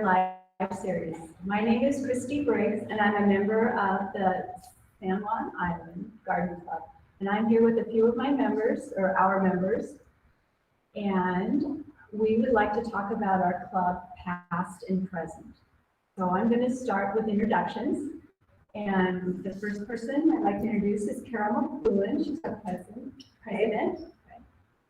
live series. My name is Kristy and I'm a member of the San Juan Island Garden Club. And I'm here with a few of my members, or our members, and we would like to talk about our club past and present. So I'm going to start with introductions. And the first person I'd like to introduce is Karol. She's our president.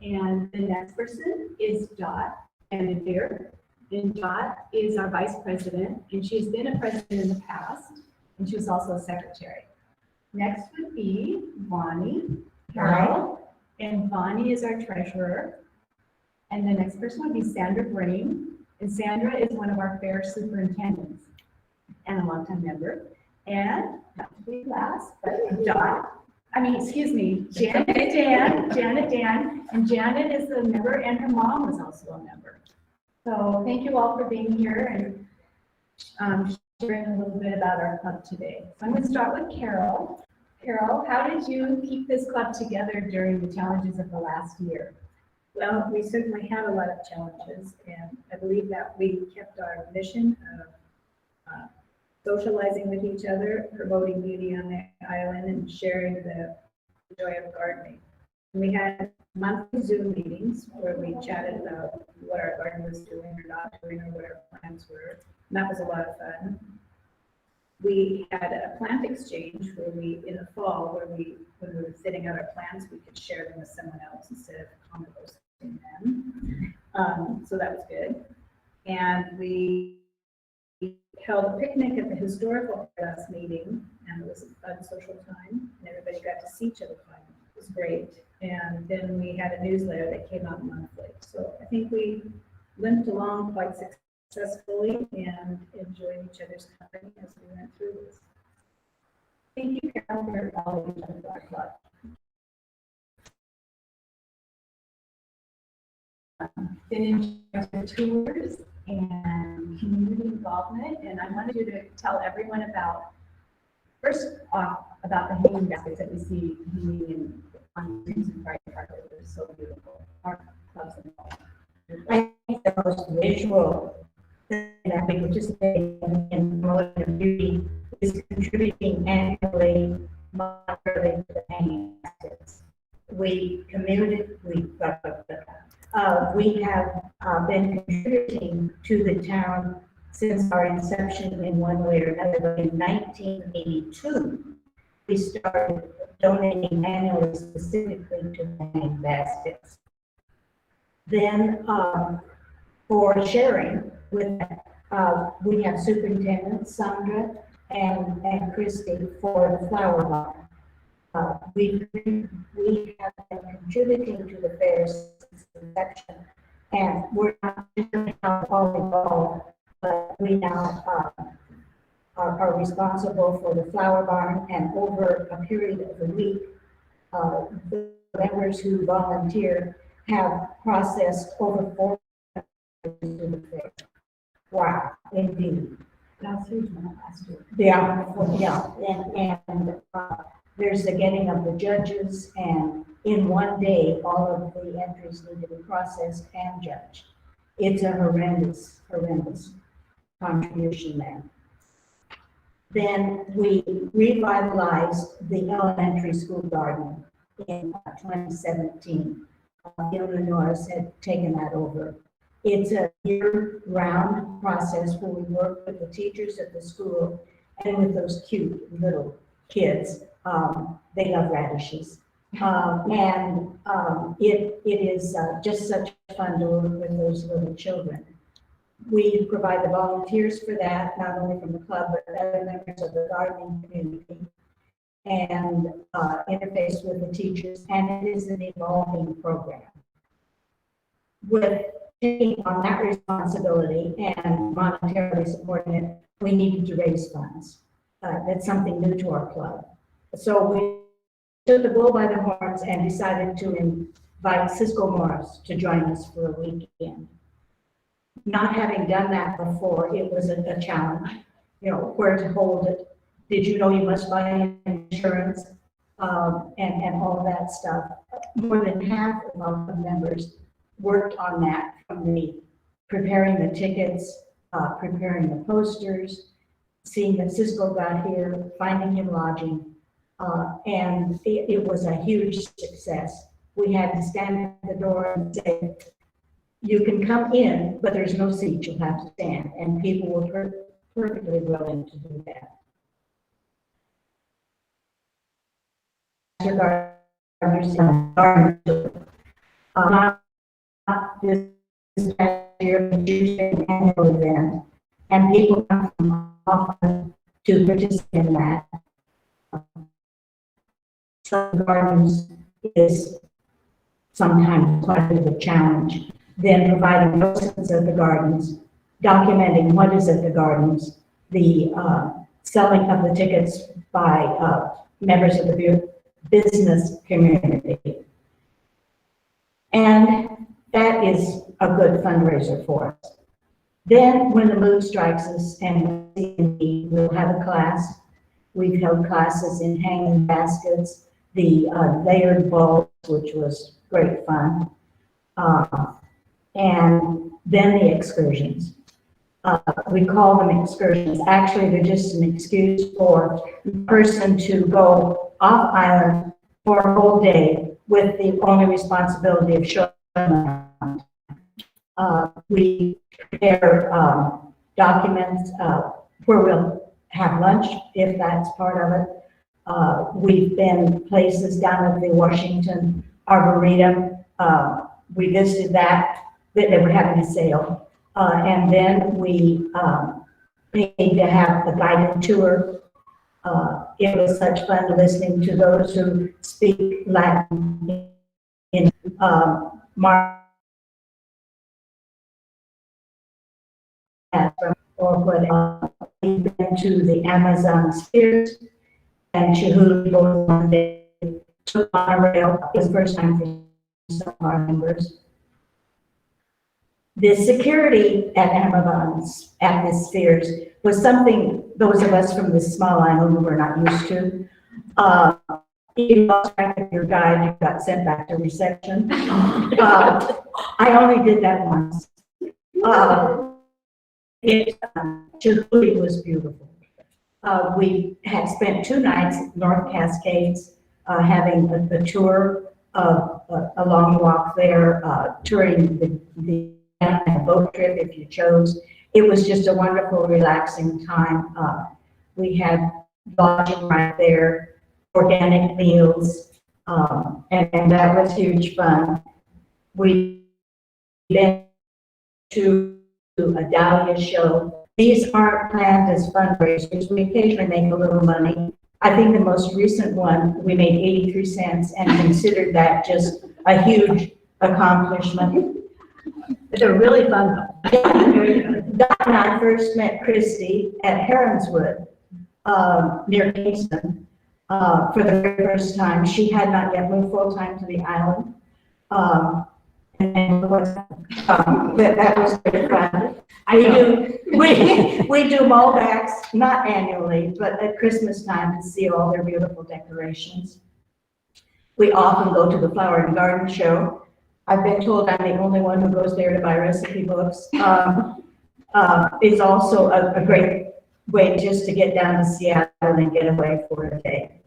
And the next person is Dot and here. And Dot is our vice president, and she's been a president in the past, and she was also a secretary. Next would be Vonnie, Karol, and Vonnie is our treasurer. And the next person would be Sandra Breen, and Sandra is one of our fair superintendents and a longtime member. And not to be last, but Janet Dan, and Janet is a member, and her mom was also a member. So thank you all for being here and sharing a little bit about our club today. So I'm going to start with Karol. Karol, how did you keep this club together during the challenges of the last year? Well, we certainly had a lot of challenges, and I believe that we kept our mission of socializing with each other, promoting beauty on the island, and sharing the joy of gardening. And we had monthly Zoom meetings where we chatted about what our garden was doing or not doing, or what our plans were. And that was a lot of fun. We had a plant exchange where we, in the fall, when we were sitting out our plants, we could share them with someone else instead of composting them. So that was good. And we held a picnic at the historical class meeting, and it was a fun social time, and everybody got to see each other finally. It was great. And then we had a newsletter that came out monthly. So I think we limped along quite successfully and enjoyed each other's company as we went through this. Thank you, Karol, for all you've done for our club. Been in tours and community involvement, and I wanted you to tell everyone about, first off, about the hanging baskets that we see hanging on streets and Friday Park. They're so beautiful. Our clubs and all. I think the most visual thing that we participate in promoting beauty is contributing annually monetarily to the hanging baskets. We have been contributing to the town since our inception in one way or another. In 1982, we started donating annually specifically to hanging baskets. Then, for sharing with we have Superintendent Sandra and Kristy for the flower barn. We have been contributing to the fair since inception, and we're not just all involved, but we now are responsible for the flower barn, and over a period of a week, the members who volunteer have processed over 400 to the fair. Wow, indeed. That's huge amount last year. Yeah, and there's the getting of the judges, and in one day, all of the entries need to be processed and judged. It's a horrendous contribution there. Then we revitalized the elementary school garden in 2017. Illinois had taken that over. It's a year-round process where we work with the teachers at the school and with those cute little kids. They love radishes. It is just such fun to work with those little children. We provide the volunteers for that, not only from the club, but other members of the gardening community, and interface with the teachers, and it is an evolving program. With taking on that responsibility and monetarily supporting it, we needed to raise funds. That's something new to our club. So we took the bull by the horns and decided to invite Cisco Morris to join us for a weekend. Not having done that before, it was a challenge. You know, where to hold it. Did you know you must buy insurance? And all that stuff. More than half of our members worked on that, from the preparing the tickets preparing the posters, seeing that Cisco got here, finding him lodging, and it was a huge success. We had to stand at the door and say, you can come in, but there's no seat, you'll have to stand, and people were perfectly willing to do that. This past year, Tuesday annual event, and people come from often to participate in that. Some gardens is sometimes quite a bit of a challenge. Then providing notices at the gardens, documenting what is at the gardens, the selling of the tickets by members of the business community. And that is a good fundraiser for us. Then when the mood strikes us and we'll have a class, we've held classes in hanging baskets, the layered bulbs, which was great fun. And then the excursions. We call them excursions. Actually, they're just an excuse for a person to go off island for a whole day with the only responsibility of showing around. We prepare documents where we'll have lunch, if that's part of it. We've been places down at the Washington Arboretum. We visited that. They were having a sale. And then we paid to have a guided tour. It was such fun listening to those who speak Latin in or what we've been to the Amazon spheres and Chihuly both one day, took monorail. It was the first time for some of our members. The security at Amazon's, at the spheres, was something those of us from this small island were not used to. You lost track of your guide, you got sent back to reception. I only did that once. Chihuly was beautiful. We had spent 2 nights at North Cascades, having a tour of a long walk there, touring the boat trip if you chose. It was just a wonderful, relaxing time. We had lodging right there, organic meals, and that was huge fun. We went to a Dahlia show. These aren't planned as fundraisers. We occasionally make a little money. I think the most recent one, we made 83 cents and considered that just a huge accomplishment. They're really fun though. Don and I first met Kristy at Heronswood, near Kingston, for the very first time. She had not yet moved full-time to the island. And that was very fun. We do mullbacks, not annually, but at Christmas time to see all their beautiful decorations. We often go to the Flower and Garden Show. I've been told I'm the only one who goes there to buy recipe books. It's also a great way just to get down to Seattle and get away for a day.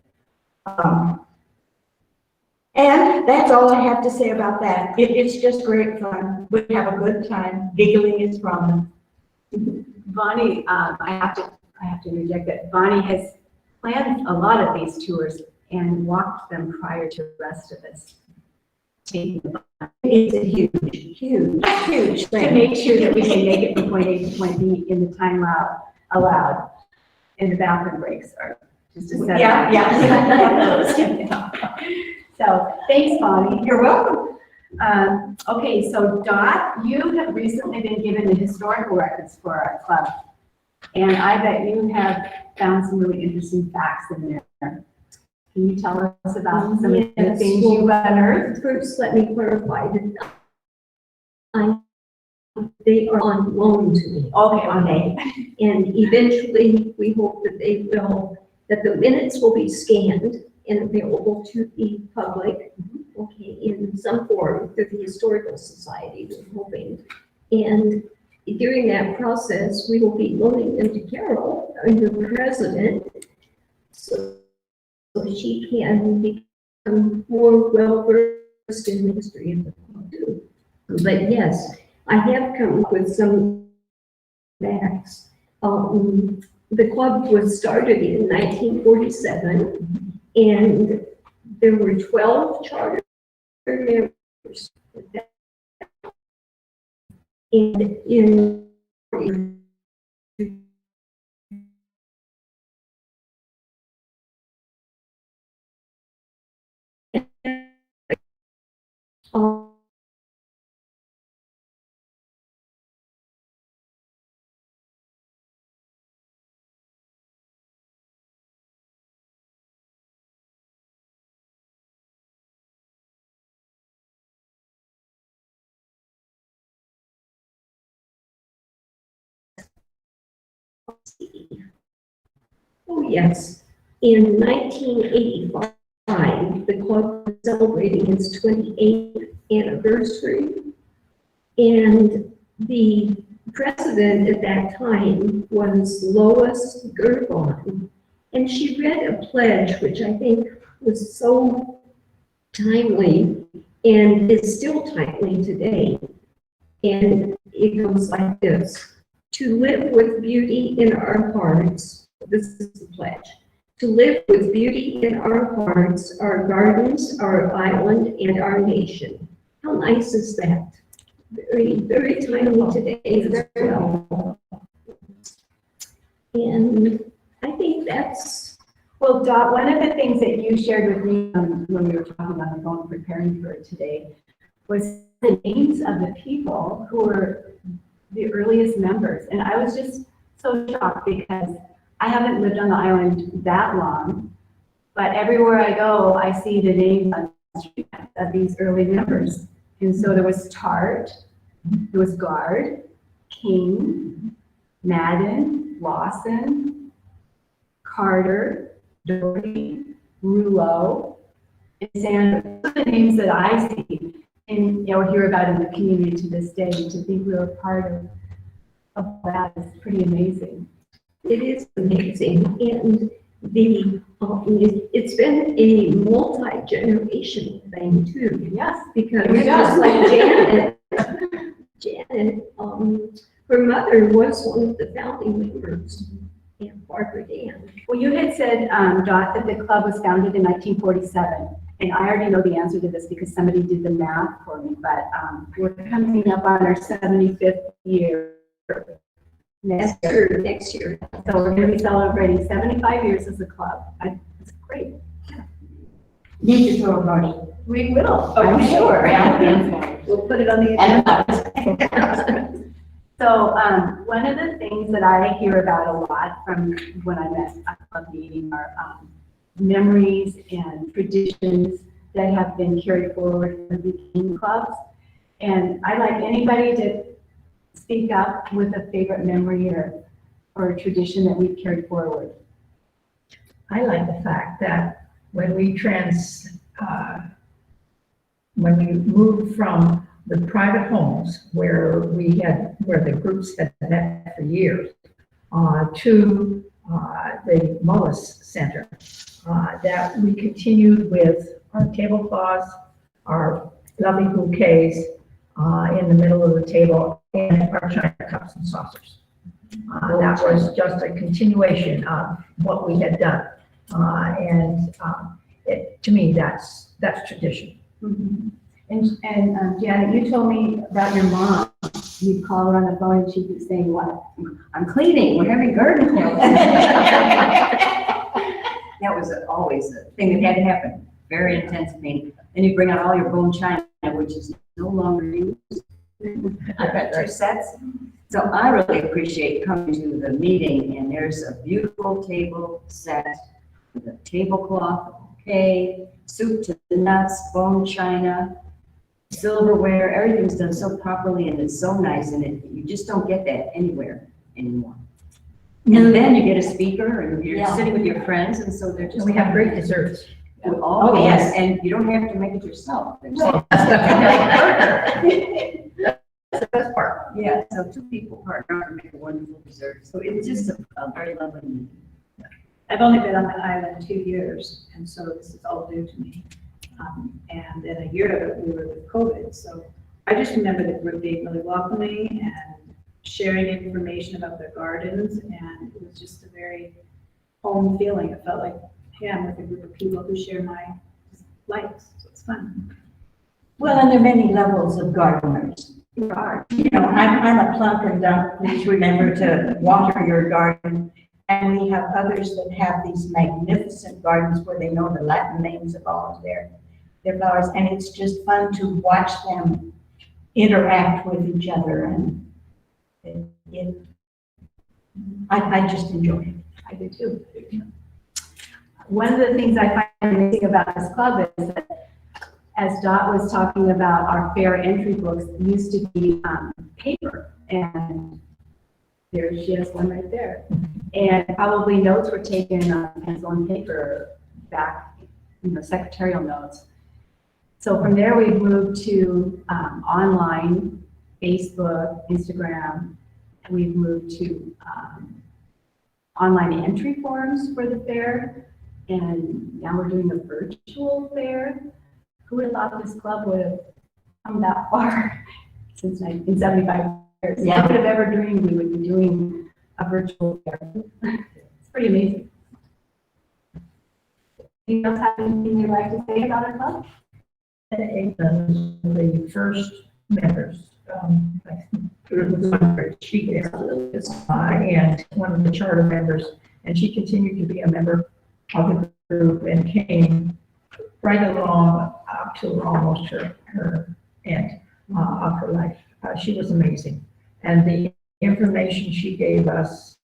And that's all I have to say about that. It's just great fun. We have a good time. Giggling is prominent. Vonnie, I have to interject that Vonnie has planned a lot of these tours and walked them prior to the rest of us. It's a huge thing. To make sure that we can make it from point A to point B in the time allowed. And the bathroom breaks are just a set. Yeah. So thanks, Vonnie. You're welcome. Okay, so Dot, you have recently been given the historical records for our club. And I bet you have found some really interesting facts in there. Can you tell us about some of the things you've unearthed? First, let me clarify that they are on loan to me. Okay. And eventually, we hope that that the minutes will be scanned and available to the public, okay, in some form through the Historical Society, we're hoping. And during that process, we will be loaning them to Karol, the president, so she can become more well-versed in the history of the club too. But yes, I have come up with some facts. The club was started in 1947, and there were 12 charter members. And in oh yes, in 1985, the club was celebrating its 28th anniversary, and the president at that time was Lois Gervon, and she read a pledge which I think was so timely and is still timely today. And it goes like this: to live with beauty in our hearts, this is the pledge, to live with beauty in our hearts, our gardens, our island, and our nation. How nice is that? Very, very timely today as well. And I think that's, Well, Dot, one of the things that you shared with me when we were talking on the phone preparing for it today was the names of the people who were the earliest members. And I was just so shocked because I haven't lived on the island that long, but everywhere I go, I see the names on the street of these early members. And so there was Tart, there was Guard, King, Madden, Lawson, Carter, Doherty, Rouleau, and Sanders. Those are the names that I see and hear about in the community to this day. To think we were part of that is pretty amazing. it is amazing. And the, it's been a multi-generational thing too. Yes. Because It just does. like Janet, her mother was one of the founding members, and Barbara Dan. Well, you had said, Dot, that the club was founded in 1947. And I already know the answer to this because somebody did the math for me, but we're coming up on our 75th year next year. Next year. So we're going to be celebrating 75 years as a club. It's great. Need to throw a party. We will, I'm I'm sure. sure. We'll put it on the agenda. And So one of the things that I hear about a lot from when I'm at a club meeting are memories and traditions that have been carried forward from the beginning clubs. And I'd like anybody to speak up with a favorite memory or a tradition that we've carried forward. I like the fact that when we moved from the private homes where the groups had met for years, to the Mullis Center, that we continued with our tablecloths, our lovely bouquets in the middle of the table, and our china cups and saucers. That was just a continuation of what we had done. To me, that's tradition. Mm-hmm. And Janet, you told me about your mom. You'd call her on the phone and she'd be saying, what? I'm cleaning, we're having garden club. That was always a thing that had to happen, very intense pain. Then you bring out all your bone china, which is no longer used. I've got 2 sets. So I really appreciate coming to the meeting, and there's a beautiful table set with a tablecloth, bouquet, soup to the nuts, bone china, silverware, everything's done so properly and it's so nice, and you just don't get that anywhere anymore. And then you get a speaker and you're sitting with your friends, and so they're just. And we have great desserts. Oh, yes, and you don't have to make it yourself. That's the best part. Yeah, so two people partner and make a wonderful dessert. So it was just a very lovely meeting. I've only been on the island 2 years, and so this is all new to me. And then a year of it, we were with COVID, so I just remember the group being really welcoming and sharing information about their gardens, and it was just a very home feeling. It felt like, hey, I'm with a group of people who share my likes, so it's fun. Well, and there are many levels of gardeners. There are. You know, I'm a plump and dump, please remember to water your garden. And we have others that have these magnificent gardens where they know the Latin names of all of their flowers. And it's just fun to watch them interact with each other, and I just enjoy it. I do too. One of the things I find amazing about this club is that, as Dot was talking about, our fair entry books used to be paper, and there she has one right there. And probably notes were taken on pencil and paper back, secretarial notes. So from there, we've moved to online, Facebook, Instagram. We've moved to online entry forms for the fair. And now we're doing a virtual fair. Who would have thought this club would have come that far since in 75 years? Yeah. Who would have ever dreamed we would be doing a virtual fair? It's pretty amazing. Anyone else have anything you'd like to say about our club? The first members, she is, and one of the charter members, and she continued to be a member of the group and came right along up to almost her end of her life. She was amazing. And the information she gave us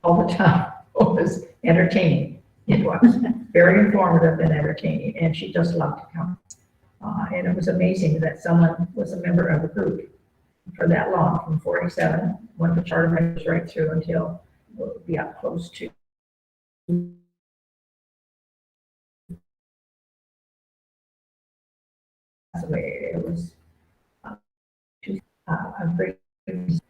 all the time was entertaining. It was very informative and entertaining, and she just loved to come. And it was amazing that someone was a member of the group for that long, from 47, one of the charter members right through until we'll be up close to. That's the way it was. A great,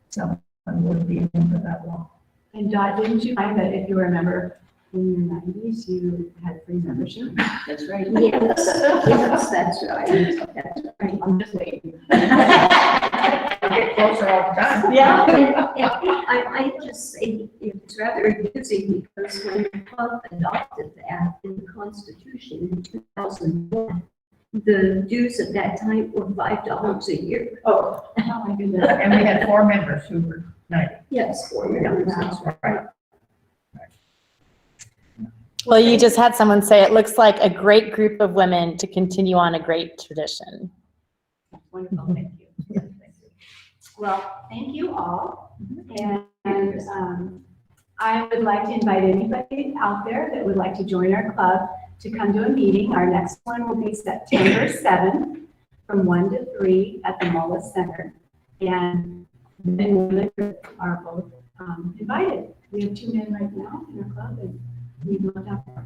someone would be in for that long. And Dot, didn't you find that if you were a member in your 90s, you had free membership? That's right. Yes, yes, that's right, that's right. I'm just waiting. I get closer all the time. Yeah. I just say it's rather amusing because when the club adopted that in the Constitution in 2001, the dues at that time were $5 a year. Oh my goodness. And we had 4 members who were 90. Yes, for your that's right. Well, you just had someone say it looks like a great group of women to continue on a great tradition. Wonderful, thank you. Well, thank you all. And I would like to invite anybody out there that would like to join our club to come to a meeting. Our next one will be September 7th from 1 to 3 at the Mullis Center. And men and women are both invited. We have 2 men right now in our club, and we'd love to have more.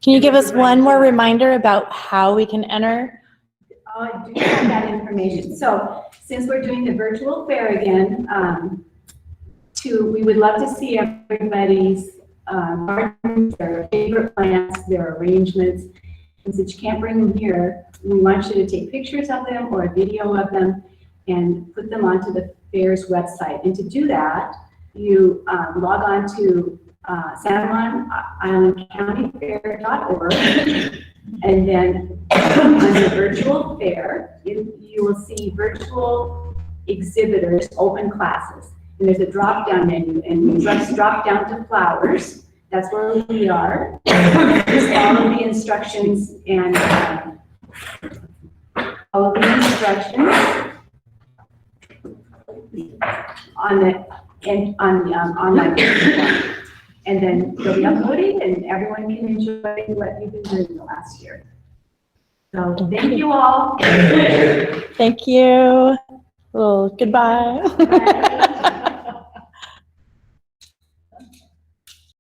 Can you give us one more reminder about how we can enter? Oh, I do have that information. So since we're doing the virtual fair again, we would love to see everybody's gardens, their favorite plants, their arrangements. And since you can't bring them here, we want you to take pictures of them or a video of them and put them onto the fair's website. And to do that, you log on to San Juan Island County Fair.org, and then under virtual fair, you will see virtual exhibitors, open classes. And there's a drop-down menu, and you just drop down to flowers. That's where we are. Just follow the instructions and follow the instructions on the online platform. And then they'll be uploaded, and everyone can enjoy what you've been doing the last year. So thank you all. Thank you. Well, goodbye. Bye.